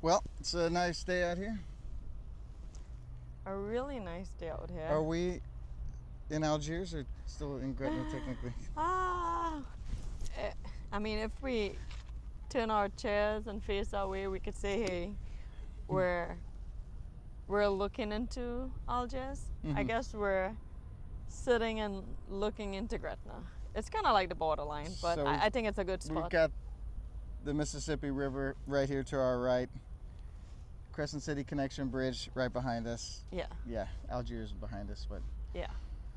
Well, it's a nice day out here. A really nice day out here. Are we in Algiers or still in Gretna technically? Ah, eh, I mean, if we turn our chairs and face our way, we could say, "Hey, we're we're looking into Algiers." I guess we're sitting and looking into Gretna. It's kind of like the borderline, but So I think it's a good We've spot. got the Mississippi River right here to our right. Crescent City Connection Bridge right behind us. Yeah, Yeah, Algiers behind us, yeah.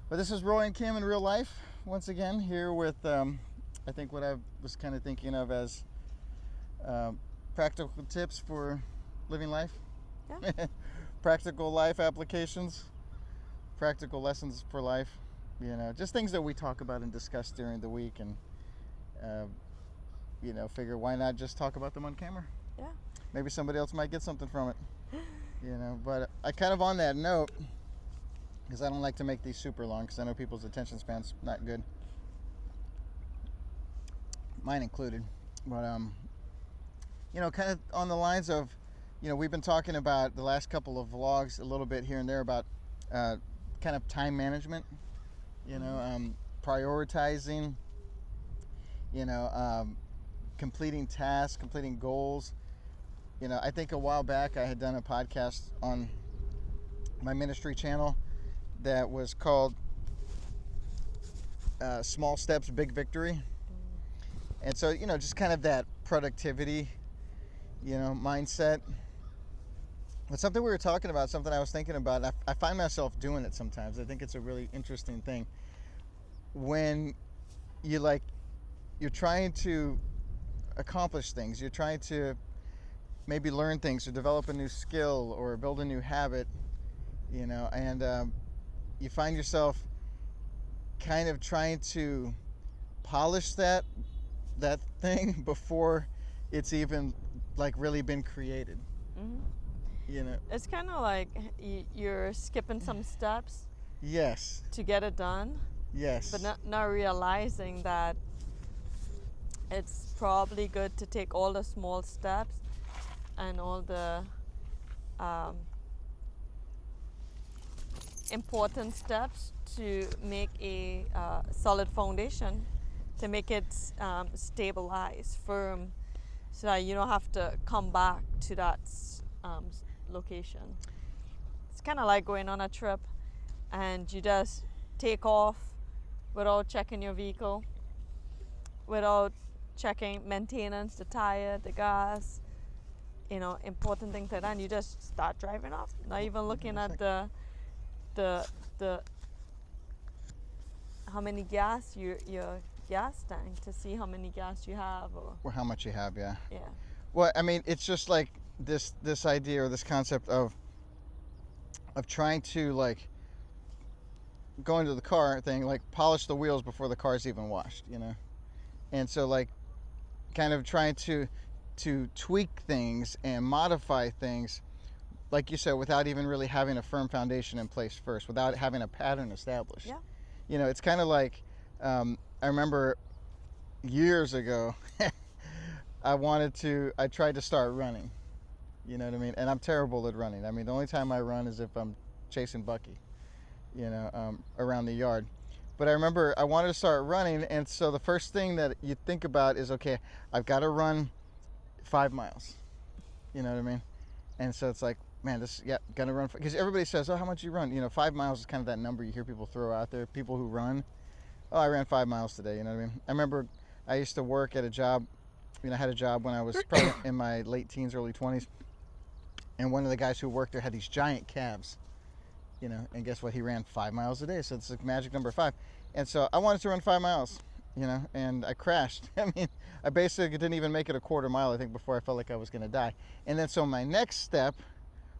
but this is Roy and Kim in real life once again here with I think what I was kind of thinking of as practical tips for living life. Yeah. Practical life applications, practical lessons for life, just things that we talk about and discuss during the week, and figure why not just talk about them on camera. Yeah. Maybe somebody else might get something from it. But I kind of on that note, because I don't like to make these super long because I know people's attention span's not good, mine included, but kind of on the lines of, we've been talking about the last couple of vlogs a little bit here and there about kind of time management, prioritizing, completing tasks, completing goals. I think a while back I had done a podcast on my ministry channel that was called Small Steps, Big Victory. And so, just kind of that productivity, mindset. But something we were talking about, something I was thinking about, I find myself doing it sometimes. I think it's a really interesting thing. When you're trying to accomplish things, you're trying to maybe learn things or develop a new skill or build a new habit, and you find yourself kind of trying to polish that thing before it's even really been created. It's kind of like you're skipping some steps Yes. to get it done, Yes. but not realizing that it's probably good to take all the small steps and all the important steps to make a solid foundation, to make it stabilized, firm, so that you don't have to come back to that location. It's kind of like going on a trip and you just take off without checking your vehicle, without checking maintenance, the tire, the gas, important things like that, and you just start driving off, not even looking at the how many gas your gas tank to see how many gas you have, or how much you have. Yeah. yeah. Well, I mean, it's just like this idea or this concept of trying to go into the car thing, polish the wheels before the car's even washed, and so kind of trying to tweak things and modify things, like you said, without even really having a firm foundation in place first, without having a pattern established. Yeah. It's kind of like I remember years ago I tried to start running, you know what I mean, and I'm terrible at running. I mean, the only time I run is if I'm chasing Bucky, around the yard. But I remember I wanted to start running, and so the first thing that you think about is, okay, I've got to run 5 miles. You know what I mean? And so it's like, man, gotta run, because everybody says, oh, how much you run? 5 miles is kind of that number you hear people throw out there, people who run. Oh, I ran 5 miles today, you know what I mean? I remember I used to work at a job, I had a job when I was probably in my late teens, early 20s, and one of the guys who worked there had these giant calves. And guess what? He ran 5 miles a day. So it's the magic number 5. And so I wanted to run 5 miles, and I crashed. I mean, I basically didn't even make it a quarter mile, I think, before I felt like I was going to die. And then so my next step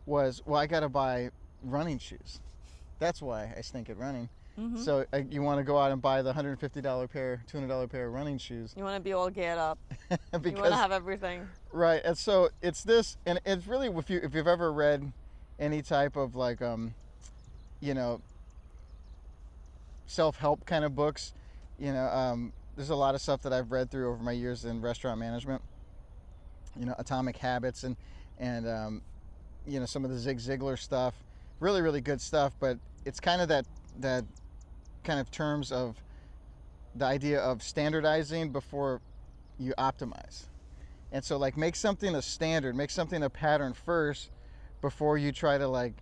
was, well, I got to buy running shoes. That's why I stink at running. So you want to go out and buy the $150 pair, $200 pair of running shoes. You want to be all geared up. Because, you want to have everything. Right. And so it's this, and it's really, if you've ever read any type of self-help kind of books, there's a lot of stuff that I've read through over my years in restaurant management, Atomic Habits, and and some of the Zig Ziglar stuff, really, really good stuff. But it's kind of that kind of terms of the idea of standardizing before you optimize. And so like make something a standard, make something a pattern first before you try to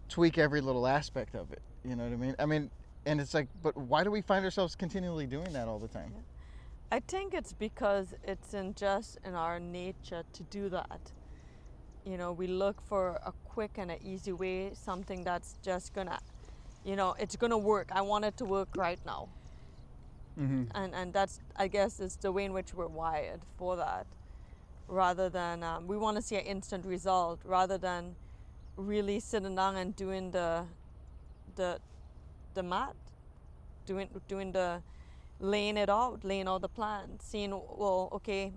tweak every little aspect of it. You know what I mean? And it's like, but why do we find ourselves continually doing that all the time? Yeah. I think it's because it's just in our nature to do that. We look for a quick and an easy way, something that's just gonna, it's gonna work. I want it to work right now. Mm-hmm. And that's, I guess, it's the way in which we're wired for that. Rather than, we want to see an instant result, rather than really sitting down and doing the math, doing the laying out the plan, seeing, well, okay,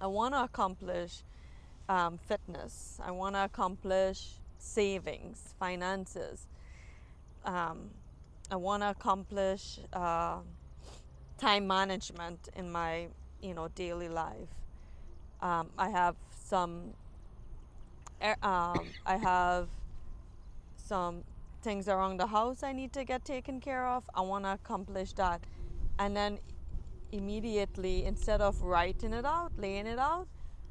I want to accomplish fitness, I want to accomplish savings, finances, I want to accomplish time management in my daily life. I have some things around the house I need to get taken care of. I want to accomplish that. And then immediately, instead of writing it out, laying it out,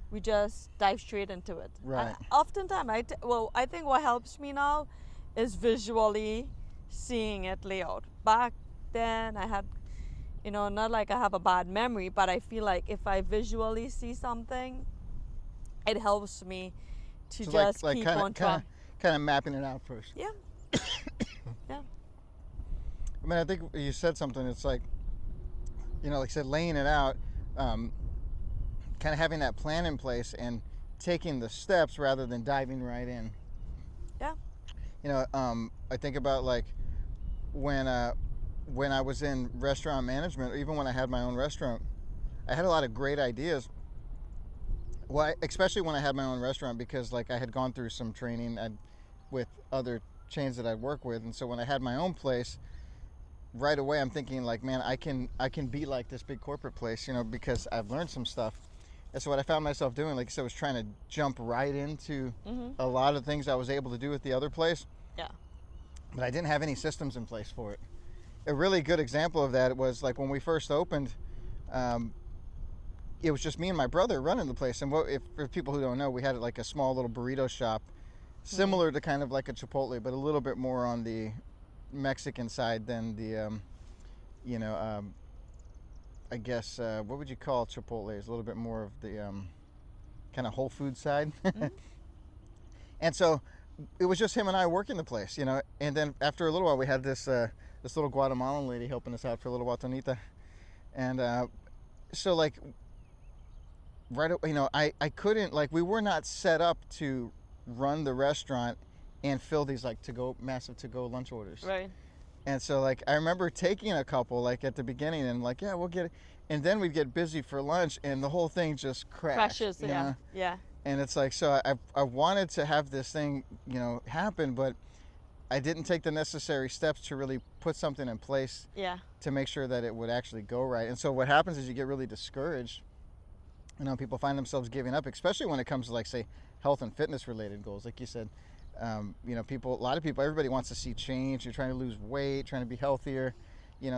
we just dive straight into it. Right. And oftentimes, I think what helps me now is visually seeing it lay out. Back then, I had, not like I have a bad memory, but I feel like if I visually see something, it helps me to So just keep on track. Kind of mapping it out first. Yeah. Yeah. I think you said something. It's like, like I said, laying it out, kind of having that plan in place and taking the steps rather than diving right in. Yeah. I think about like when I was in restaurant management, or even when I had my own restaurant, I had a lot of great ideas. Well, especially when I had my own restaurant, because like I had gone through some training with other chains that I'd work with, and so when I had my own place, right away I'm thinking like, man, I can be like this big corporate place, because I've learned some stuff. And so what I found myself doing, like I said, was trying to jump right into a lot of things I was able to do with the other place. Yeah. But I didn't have any systems in place for it. A really good example of that was like when we first opened, it was just me and my brother running the place. And for people who don't know, we had like a small little burrito shop, similar to kind of like a Chipotle, but a little bit more on the Mexican side than the, I guess, what would you call Chipotle? It's a little bit more of the kind of whole food side. And so it was just him and I working the place, and then after a little while we had this little Guatemalan lady helping us out for a little while, Tonita. And so like, right, I couldn't, like, we were not set up to run the restaurant and fill these like massive to-go lunch orders. Right. And so like I remember taking a couple like at the beginning and like, yeah, we'll get it, and then we'd get busy for lunch and the whole thing just crashes. Yeah. Yeah. And it's like, so I wanted to have this thing happen, but I didn't take the necessary steps to really put something in place to make sure that it would actually go right. And so what happens is you get really discouraged. People find themselves giving up, especially when it comes to like, say, health and fitness related goals. Like you said, everybody wants to see change. You're trying to lose weight, trying to be healthier,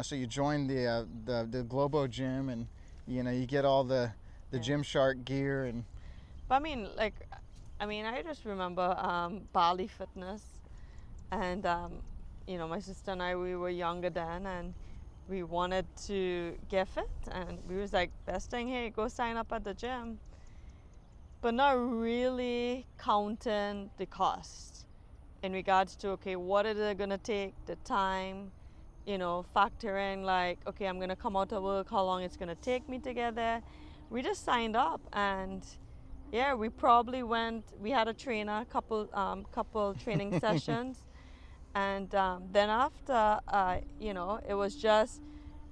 so you join the Globo gym and, you get all the Gymshark gear. And but I just remember Bali Fitness, and my sister and I, we were younger then, and we wanted to get fit, and we was like, best thing, hey, go sign up at the gym, but not really counting the cost in regards to, okay, what is it gonna take, the time, factoring like, okay, I'm gonna come out of work, how long it's gonna take me to get there. We just signed up, and yeah, we probably we had a trainer, couple training sessions. And then after, it was just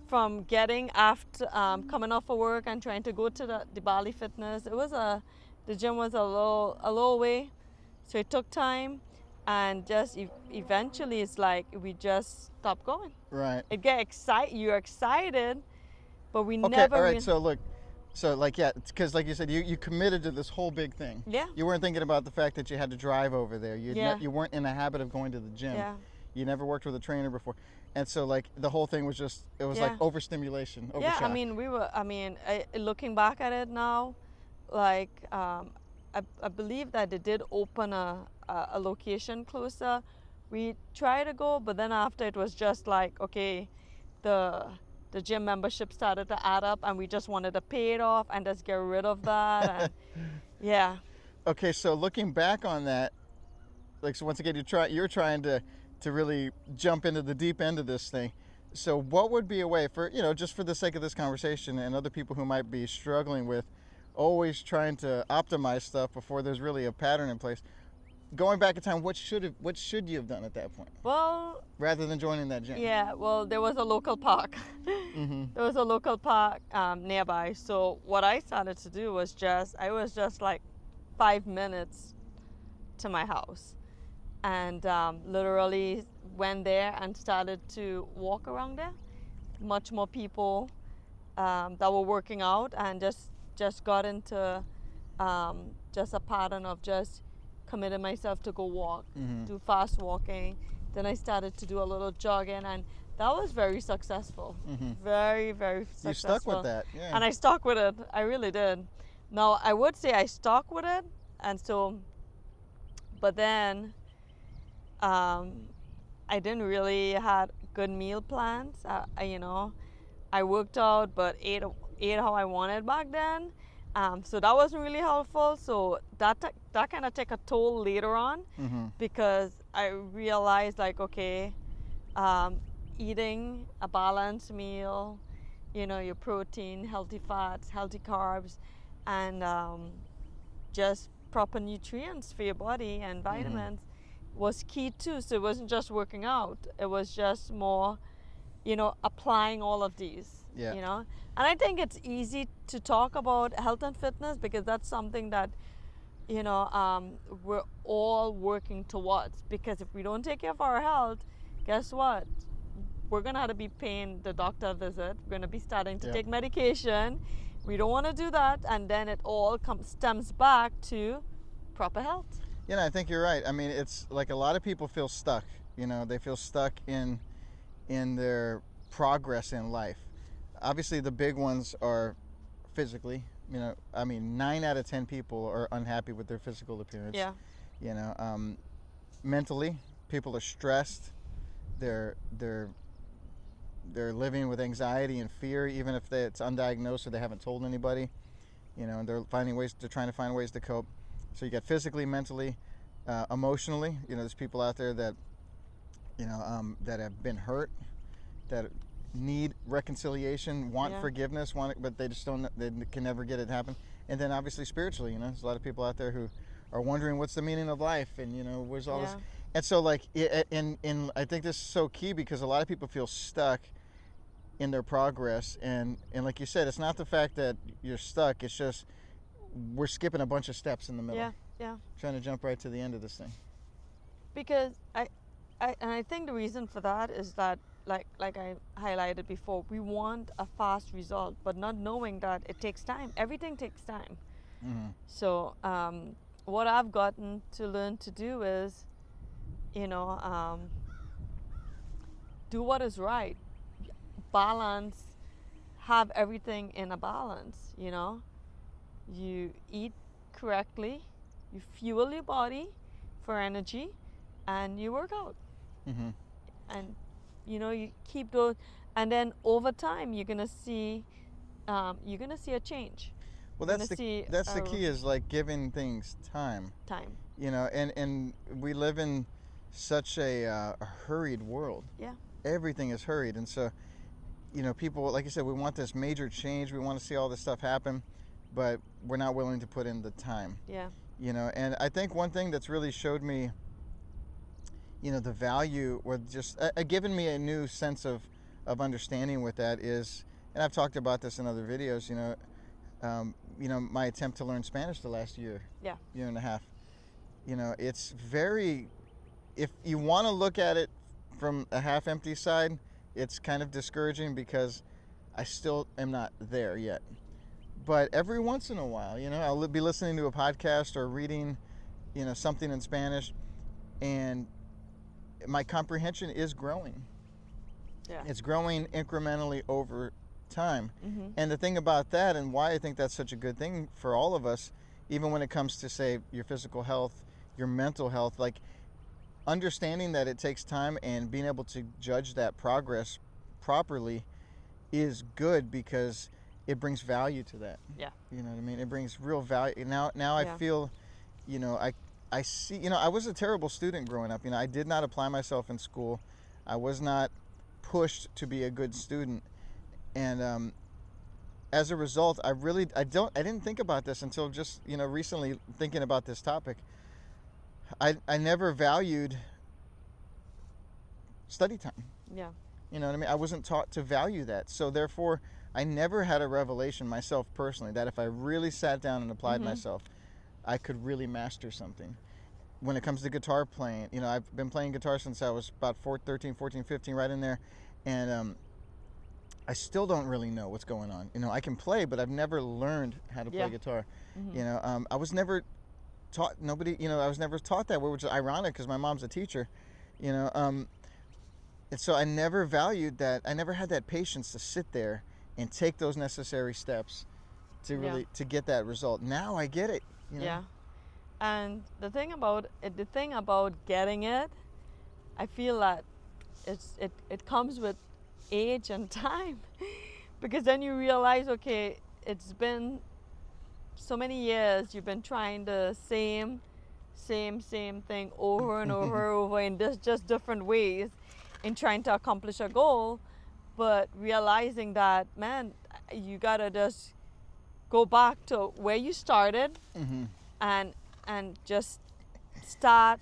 from getting after coming off of work and trying to go to the Bali Fitness. The gym was a little way, so it took time, and just eventually it's like we just stopped going. Right. It get excited. You're excited, but we okay, never. All right. So look, So like, yeah, because like you said, you committed to this whole big thing. Yeah. You weren't thinking about the fact that you had to drive over there. Yeah. You weren't in the habit of going to the gym. Yeah. You never worked with a trainer before. And so like the whole thing was just, it was Yeah. like overstimulation, Yeah, overshot. I mean, looking back at it now, like, I believe that they did open a location closer. We tried to go, but then after it was just like, okay, the gym membership started to add up, and we just wanted to pay it off and just get rid of that. And yeah. Okay, so looking back on that, like, so once again, you're trying to really jump into the deep end of this thing. So what would be a way for, just for the sake of this conversation and other people who might be struggling with always trying to optimize stuff before there's really a pattern in place? Going back in time, what should you have done at that point? Well, rather than joining that gym? yeah, well, there was a local park. Mm-hmm. There was a local park nearby. So what I started to do was I was just like 5 minutes to my house, and literally went there and started to walk around there. Much more people that were working out, and just got into just a pattern of just committed myself to go walk, Mm-hmm. do fast walking. Then I started to do a little jogging, and that was very successful. Mm-hmm. Very, very successful. You stuck with that, yeah. And I stuck with it. I really did. Now, I would say I stuck with it, and so, but then I didn't really had good meal plans. I worked out, but ate how I wanted back then. So that wasn't really helpful. So that kind of took a toll later on, Mm-hmm. because I realized, like, okay, eating a balanced meal, your protein, healthy fats, healthy carbs, and just proper nutrients for your body and vitamins was key too. So it wasn't just working out. It was just more, applying all of these. Yeah. And I think it's easy to talk about health and fitness because that's something that, we're all working towards. Because if we don't take care of our health, guess what? We're going to have to be paying the doctor a visit. We're going to be starting to take medication. We don't want to do that. And then it all stems back to proper health. I think you're right. I mean, it's like a lot of people feel stuck. They feel stuck in their progress in life. Obviously, the big ones are physically. 9 out of 10 people are unhappy with their physical appearance. Yeah. Mentally, people are stressed. They're living with anxiety and fear, even if it's undiagnosed or they haven't told anybody. And they're trying to find ways to cope. So you got physically, mentally, emotionally. There's people out there that, that have been hurt, that need reconciliation, want forgiveness, but they just don't. They can never get it happen. And then obviously spiritually, there's a lot of people out there who are wondering what's the meaning of life, and where's all this. And so like, I think this is so key because a lot of people feel stuck in their progress, and like you said, it's not the fact that you're stuck. It's just we're skipping a bunch of steps in the middle. Yeah. Trying to jump right to the end of this thing. Because I think the reason for that is that, like I highlighted before, we want a fast result, but not knowing that it takes time. Everything takes time. Mm-hmm. So what I've gotten to learn to do is, do what is right, balance, have everything in a balance. You eat correctly, you fuel your body for energy, and you work out. Mm-hmm. And you keep those, and then over time you're gonna see a change. Well, that's the key, is like giving things time. And we live in such a hurried world. Yeah. Everything is hurried, and so people, like you said, we want this major change. We want to see all this stuff happen, but we're not willing to put in the time. Yeah. And I think one thing that's really showed me the value, or just given me a new sense of understanding with that is, and I've talked about this in other videos, my attempt to learn Spanish the last year and a half. It's very, if you want to look at it from a half empty side, it's kind of discouraging because I still am not there yet. but every once in a while, I'll be listening to a podcast or reading, something in Spanish, and my comprehension is growing. Yeah. It's growing incrementally over time. Mm-hmm. And the thing about that, and why I think that's such a good thing for all of us, even when it comes to, say, your physical health, your mental health, like understanding that it takes time and being able to judge that progress properly is good, because it brings value to that. Yeah. You know what I mean? It brings real value. Now I feel, I see, I was a terrible student growing up. I did not apply myself in school. I was not pushed to be a good student. And as a result, I didn't think about this until just, recently thinking about this topic. I never valued study time. Yeah. You know what I mean? I wasn't taught to value that. So therefore, I never had a revelation myself personally that if I really sat down and applied myself, I could really master something. When it comes to guitar playing, I've been playing guitar since I was about 13, 14, 15, right in there. And I still don't really know what's going on. I can play, but I've never learned how to play guitar. Mm-hmm. I was never taught, I was never taught that, which is ironic because my mom's a teacher, and so I never valued that. I never had that patience to sit there and take those necessary steps to really to get that result. Now I get it. Yeah. And the thing about getting it, I feel that it comes with age and time, because then you realize, okay, it's been so many years you've been trying the same thing over and over in just different ways in trying to accomplish a goal, but realizing that, man, you gotta just go back to where you started and just start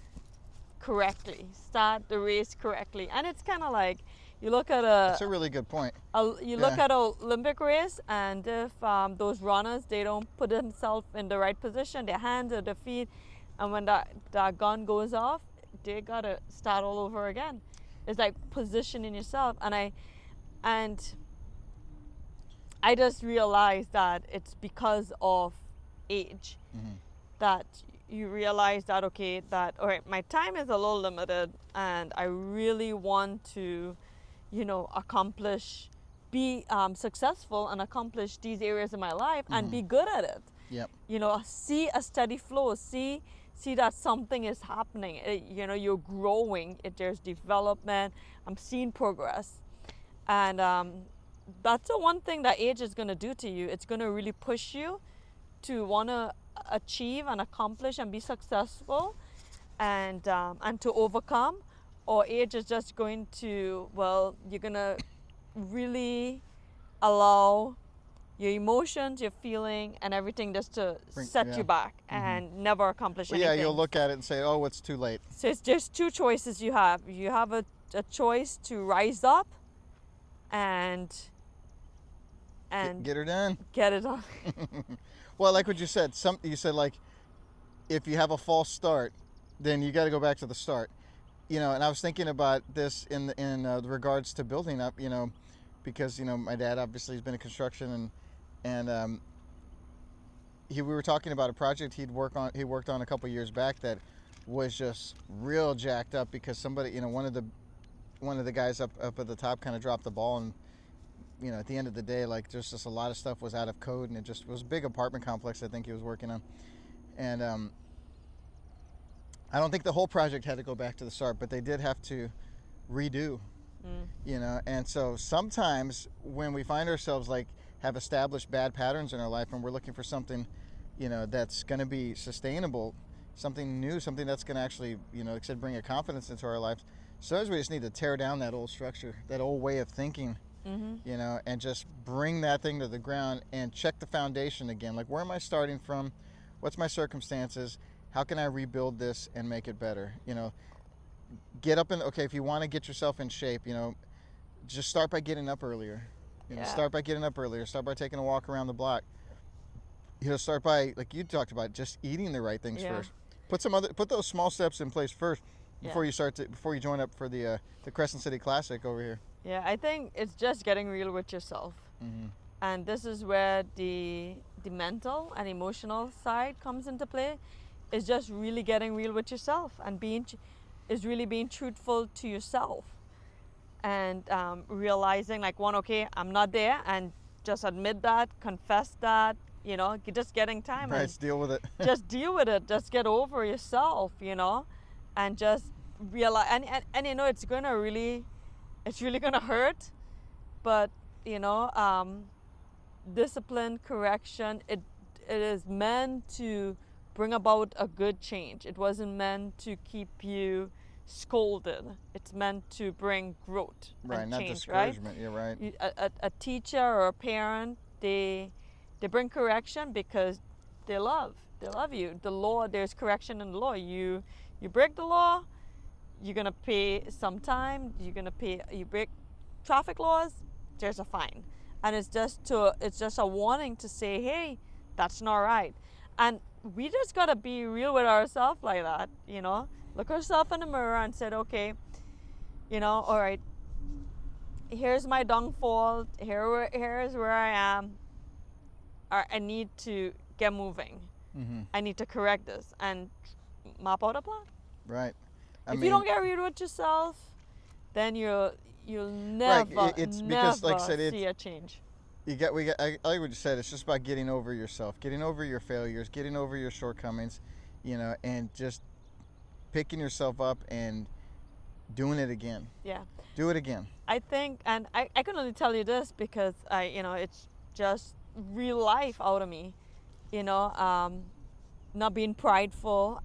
the race correctly. And it's kind of like, you look at that's a really good point. Look at an Olympic race, and if those runners, they don't put themselves in the right position, their hands or their feet, and when that gun goes off, they gotta start all over again. It's like positioning yourself. And I just realized that it's because of age that you realize that, okay, that, all right, my time is a little limited, and I really want to, be successful and accomplish these areas in my life and be good at it. Yep. See a steady flow, see that something is happening. You're growing. There's development. I'm seeing progress. And that's the one thing that age is going to do to you. It's going to really push you to want to achieve and accomplish and be successful and to overcome. Or age is just going to, you're going to really allow your emotions, your feeling, and everything just to set you back and never accomplish anything. Yeah, you'll look at it and say, oh, it's too late. So it's just two choices you have. You have a choice to rise up and get her done. Get it done. Well, like what you said, you said, like, if you have a false start, then you got to go back to the start. And I was thinking about this in regards to building up, because my dad obviously has been in construction, and we were talking about a project he worked on a couple years back that was just real jacked up because somebody, one of the guys up at the top kind of dropped the ball, and at the end of the day, like, just a lot of stuff was out of code, and it was a big apartment complex I think he was working on, and I don't think the whole project had to go back to the start, but they did have to redo. And so sometimes when we find ourselves like have established bad patterns in our life and we're looking for something, that's going to be sustainable, something new, something that's going to actually, like I said, bring a confidence into our lives. Sometimes we just need to tear down that old structure, that old way of thinking, and just bring that thing to the ground and check the foundation again. Like, where am I starting from? What's my circumstances? How can I rebuild this and make it better? Get up if you want to get yourself in shape, just start by getting up earlier. Start by getting up earlier. Start by taking a walk around the block. Start by, like you talked about, just eating the right things first. Put those small steps in place first before you join up for the Crescent City Classic over here. Yeah, I think it's just getting real with yourself. And this is where the the mental and emotional side comes into play, is just really getting real with yourself and is really being truthful to yourself, and realizing like, one, okay, I'm not there, and just admit that, confess that, just getting time Right, and deal with it. just deal with it, just get over yourself, and just realize, and it's really gonna hurt, but discipline, correction, it is meant to bring about a good change. It wasn't meant to keep you scolded. It's meant to bring growth Right, and not change, right? discouragement. You're right. A teacher or a parent, they bring correction because they love you. The law, there's correction in the law. You break the law, you're gonna pay some time. You break traffic laws, there's a fine, and it's just a warning to say, hey, that's not right. And we just gotta be real with ourselves like that. Look ourselves in the mirror and said, okay, all right, here's my downfall. Here's where I am. I need to get moving. Mm-hmm. I need to correct this and map out a plan. Right. If you don't get real with yourself, then you'll never, right. It's because, like I said, see a change. I like what you said. It's just about getting over yourself, getting over your failures, getting over your shortcomings, and just picking yourself up and doing it again. Yeah. Do it again. I think, and I can only tell you this because it's just real life out of me, not being prideful,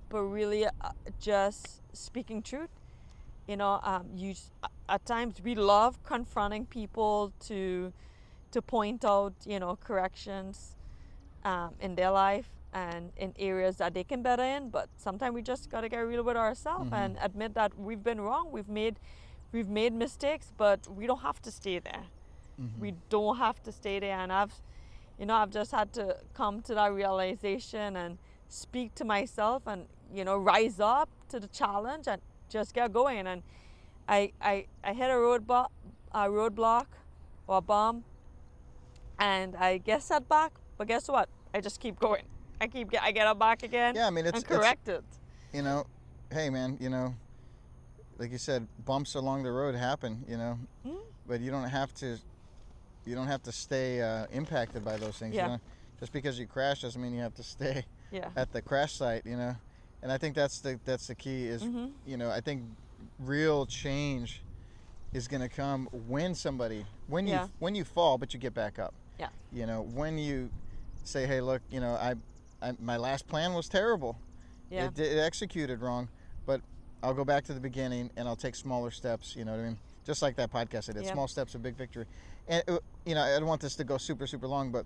but really just speaking truth. At times we love confronting people to point out, corrections in their life and in areas that they can better in. But sometimes we just gotta get real with ourselves and admit that we've been wrong. We've made mistakes, but we don't have to stay there. We don't have to stay there. And I've just had to come to that realization and speak to myself and rise up to the challenge and just get going. And I hit a roadblock or a bump, and I get set back, but guess what? I just keep going. I get up back again. Yeah, I mean, and correct it. Hey man, like you said, bumps along the road happen, but you don't have to stay impacted by those things. Yeah. Just because you crash doesn't mean you have to stay Yeah. at the crash site. And I think that's the key is I think real change is going to come when you fall, but you get back up. Yeah. When you say, hey, look, my last plan was terrible. Yeah. It executed wrong, but I'll go back to the beginning and I'll take smaller steps. You know what I mean? Just like that podcast I did, small steps, a big victory. And I don't want this to go super, super long, but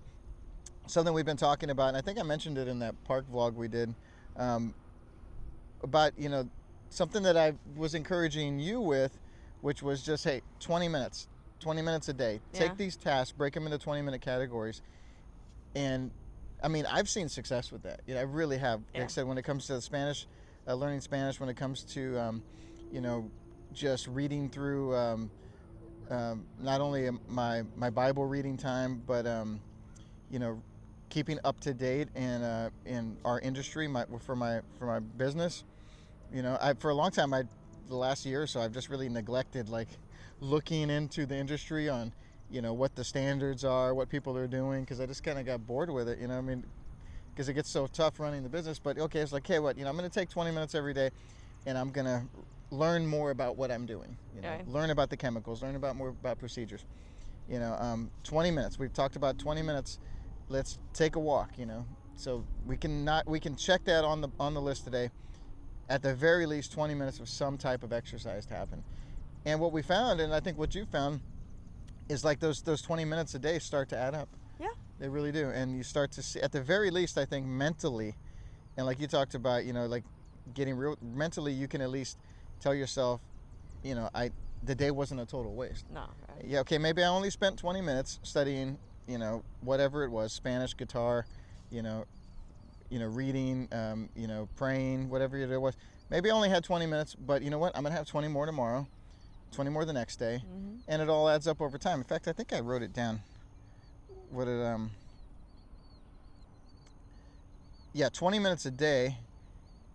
something we've been talking about, and I think I mentioned it in that park vlog we did, about something that I was encouraging you with, which was just, hey, 20 minutes a day. Yeah. Take these tasks, break them into 20-minute categories, and I mean, I've seen success with that. I really have. Yeah. Like I said, when it comes to the Spanish, learning Spanish, when it comes to just reading through not only my Bible reading time, but keeping up to date in our industry, for my business. For a long time, the last year or so, I've just really neglected looking into the industry on what the standards are, what people are doing, because I just kind of got bored with it. Because it gets so tough running the business. But okay, it's like, hey, what, I'm going to take 20 minutes every day, and I'm going to learn more about what I'm doing. Learn about the chemicals, learn more about procedures. 20 minutes. We've talked about 20 minutes. Let's take a walk. So we can check that on the list today. At the very least, 20 minutes of some type of exercise to happen. And what we found, and I think what you found, is like those 20 minutes a day start to add up. Yeah. They really do. And you start to see, at the very least, I think mentally, and like you talked about, getting real mentally, you can at least tell yourself, the day wasn't a total waste. No. Right. Yeah, okay, maybe I only spent 20 minutes studying, whatever it was, Spanish, guitar, reading, praying, whatever it was. Maybe I only had 20 minutes, but you know what? I'm going to have 20 more tomorrow, 20 more the next day, and it all adds up over time. In fact, I think I wrote it down. yeah, 20 minutes a day.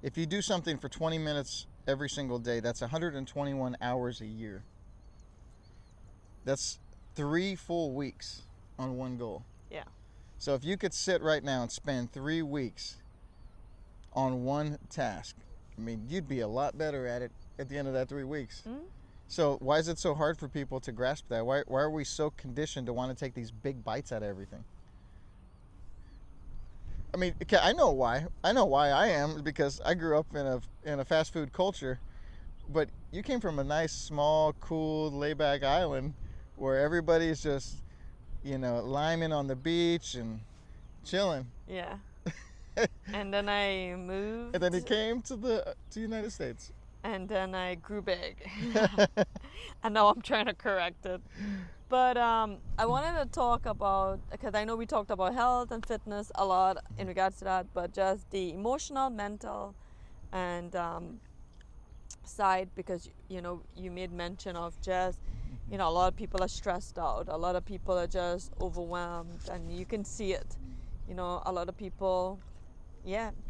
If you do something for 20 minutes every single day, that's 121 hours a year. That's 3 full weeks on one goal. Yeah. So if you could sit right now and spend 3 weeks on one task, I mean, you'd be a lot better at it at the end of that 3 weeks. Mm? So why is it so hard for people to grasp that? Why are we so conditioned to want to take these big bites out of everything? I mean, I know why. I know why I am, because I grew up in a fast food culture. But you came from a nice, small, cool, laid-back island where everybody's just, liming on the beach and chilling. Yeah. And then I moved. And then he came to the United States. And then I grew big. And now I'm trying to correct it. But I wanted to talk about, because I know we talked about health and fitness a lot in regards to that, but just the emotional, mental, and side, because you made mention of just a lot of people are stressed out, a lot of people are just overwhelmed, and you can see it. A lot of people,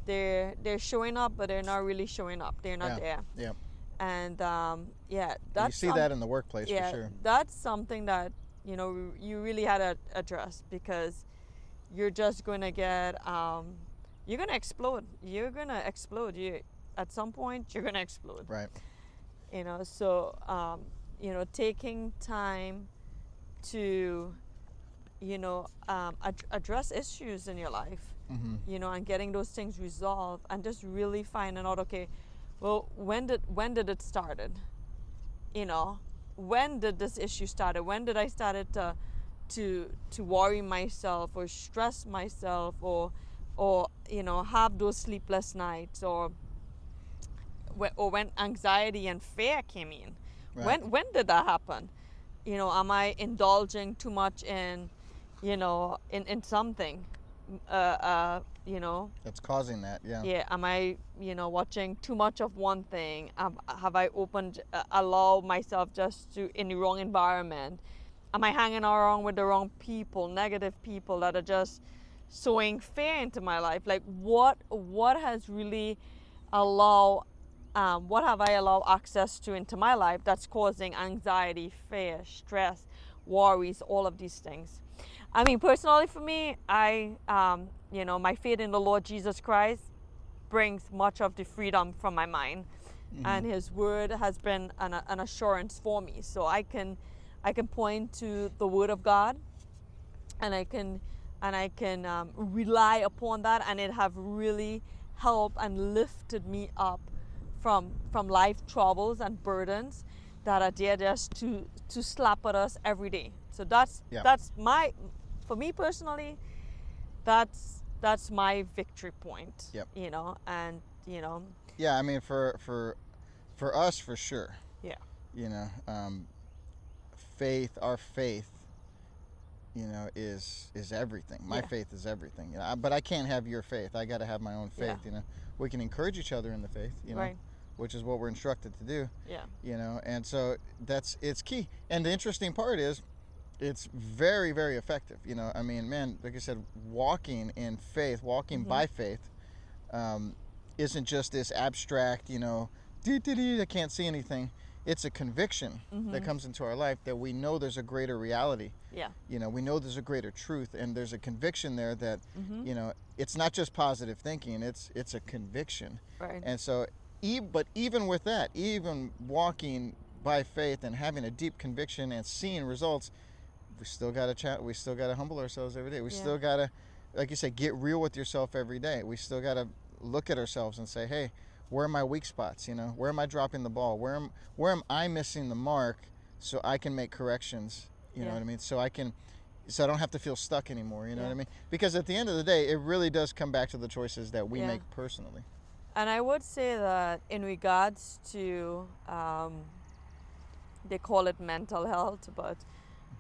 they're showing up, but they're not really showing up, they're not there. Yeah. And that's, you see that in the workplace, for sure. That's something that you really had to address, because you're just going to get you're going to explode. At some point you're going to explode. Right. So taking time to address issues in your life, Mm-hmm. and getting those things resolved, and just really finding out, okay, well, when did it started? When did this issue started? When did I started to worry myself or stress myself, or have those sleepless nights, or when anxiety and fear came in? Right. When did that happen? Am I indulging too much in something? That's causing that, yeah. Yeah, am I, watching too much of one thing? Have I allowed myself just to in the wrong environment? Am I hanging around with the wrong people, negative people that are just sowing fear into my life? Like, what has really what have I allowed access to into my life that's causing anxiety, fear, stress, worries, all of these things? I mean, personally for me, my faith in the Lord Jesus Christ brings much of the freedom from my mind, Mm-hmm. and His Word has been an assurance for me. So I can point to the Word of God, and I can rely upon that, and it have really helped and lifted me up from life troubles and burdens that are there just to slap at us every day. So that's for me personally, that's my victory point. Yep. And Yeah, I mean, for us, for sure. Yeah. Our faith, is everything. My Yeah. faith is everything. But I can't have your faith. I got to have my own faith. Yeah. We can encourage each other in the faith. Right. Which is what we're instructed to do. Yeah. And so it's key. And the interesting part is, it's very, very effective. I mean, man, like I said, walking in faith, walking Mm-hmm. by faith, isn't just this abstract, I can't see anything. It's a conviction Mm-hmm. that comes into our life that we know there's a greater reality. Yeah. We know there's a greater truth, and there's a conviction there that, Mm-hmm. it's not just positive thinking, it's a conviction. Right. And so, but even with that, even walking by faith and having a deep conviction and seeing results, we still got to humble ourselves every day. We still got to, like you said, get real with yourself every day. We still got to look at ourselves and say, hey, where are my weak spots? Where am I dropping the ball? Where am I missing the mark, so I can make corrections? You know what I mean? So I don't have to feel stuck anymore. You know what I mean? Because at the end of the day, it really does come back to the choices that we make personally. And I would say that in regards to, they call it mental health, but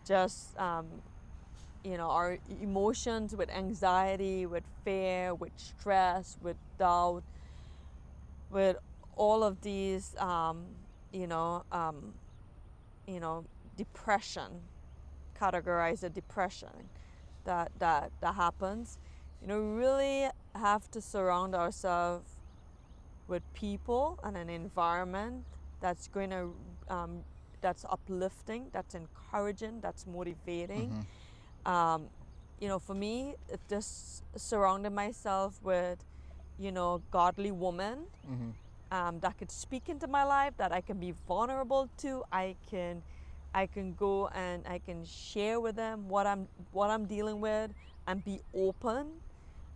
just, our emotions with anxiety, with fear, with stress, with doubt, with all of these, depression, categorize a depression that happens. really have to surround ourselves with people and an environment that's going to that's uplifting, that's encouraging, that's motivating. For me, it just surrounding myself with godly women that could speak into my life, that I can be vulnerable to. I can go and I can share with them what I'm dealing with, and be open,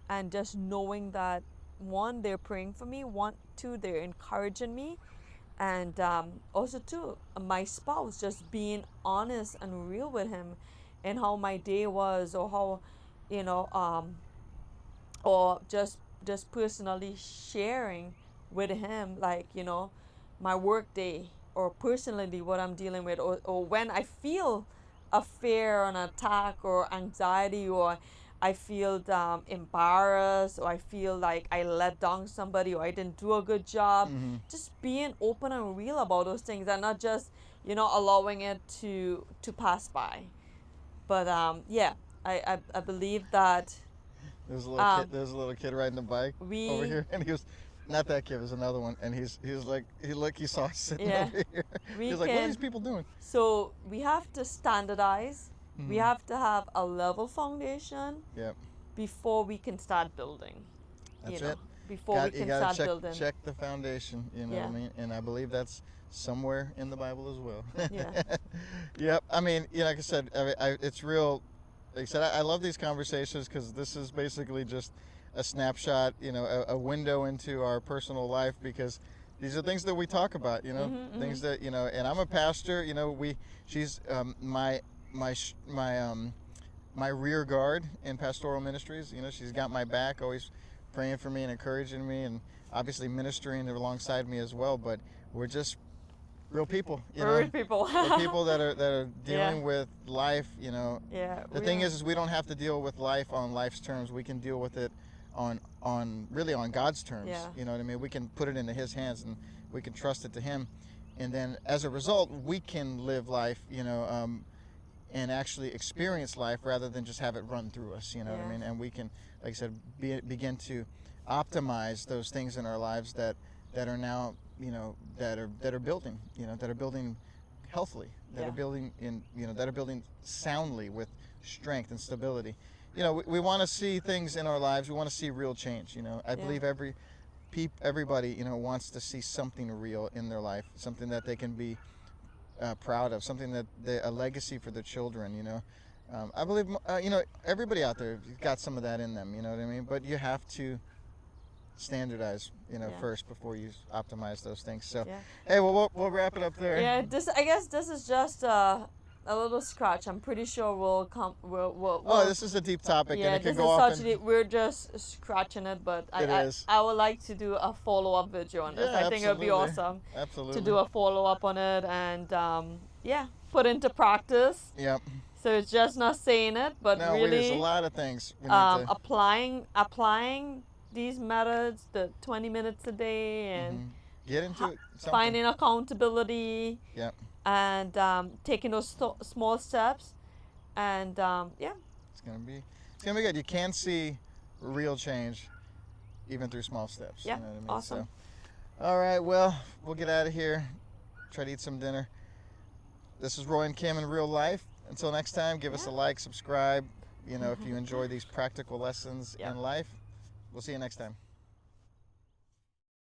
and just knowing that, one, they're praying for me, one, two, they're encouraging me, and also, two, my spouse, just being honest and real with him and how my day was, or how or just personally sharing with him, like, my work day, or personally what I'm dealing with, or when I feel a fear, an attack, or anxiety, or I feel embarrassed, or I feel like I let down somebody, or I didn't do a good job. Just being open and real about those things, and not just allowing it to pass by. But I believe that There's a little kid. There's a little kid riding a bike we over here, and he was, not that kid, it was another one, and he was like, he saw us sitting Yeah. over here. We He's like, what are can- these people doing? So we have to standardize. We have to have a level foundation Yep, before we can start building. that's it. Before we You can gotta start building. check the foundation. You know what I mean? And I believe that's somewhere in the Bible as well. Yeah. Yep. I mean, like I said, it's real. Like I said, I love these conversations because this is basically just a snapshot, a window into our personal life, because these are things that we talk about, things that, and I'm a pastor, she's my rear guard in pastoral ministries. She's got my back, always praying for me and encouraging me, and obviously ministering alongside me as well. But we're just real people, Real people. We're people that are dealing with life, Yeah. The thing is we don't have to deal with life on life's terms. We can deal with it on really on God's terms. Yeah. You know what I mean? We can put it into His hands, and we can trust it to Him, and then as a result, we can live life, and actually experience life rather than just have it run through us. You know what I mean? And we can, like I said, begin to optimize those things in our lives that are now, that are building, that are building healthily, that are building that are building soundly with strength and stability. We want to see things in our lives. We want to see real change. I believe everybody, wants to see something real in their life, something that they can be proud of, something that a legacy for their children. I believe everybody out there has got some of that in them. You know what I mean? But you have to standardize, first before you optimize those things. So, hey, well, we'll wrap it up there. Yeah. I guess this is just a little scratch. I'm pretty sure we'll. This is a deep topic, Yeah, and it this can go is off. such we're just scratching it, but is. I would like to do a follow-up video on this. Yeah, I think it would be awesome Absolutely. to do a follow-up on it, and put into practice. Yep. So it's just not saying it, but No, really there's a lot of things we need to applying these methods, the 20 minutes a day, and get into it. finding accountability. Yep. And taking those small steps, and It's gonna be good. You can see real change even through small steps. Yeah, You know what I mean? awesome. So, all right, well, we'll get out of here. Try to eat some dinner. This is Roy and Kim in real life. Until next time, give us a like, subscribe. If you enjoy these practical lessons in life. We'll see you next time.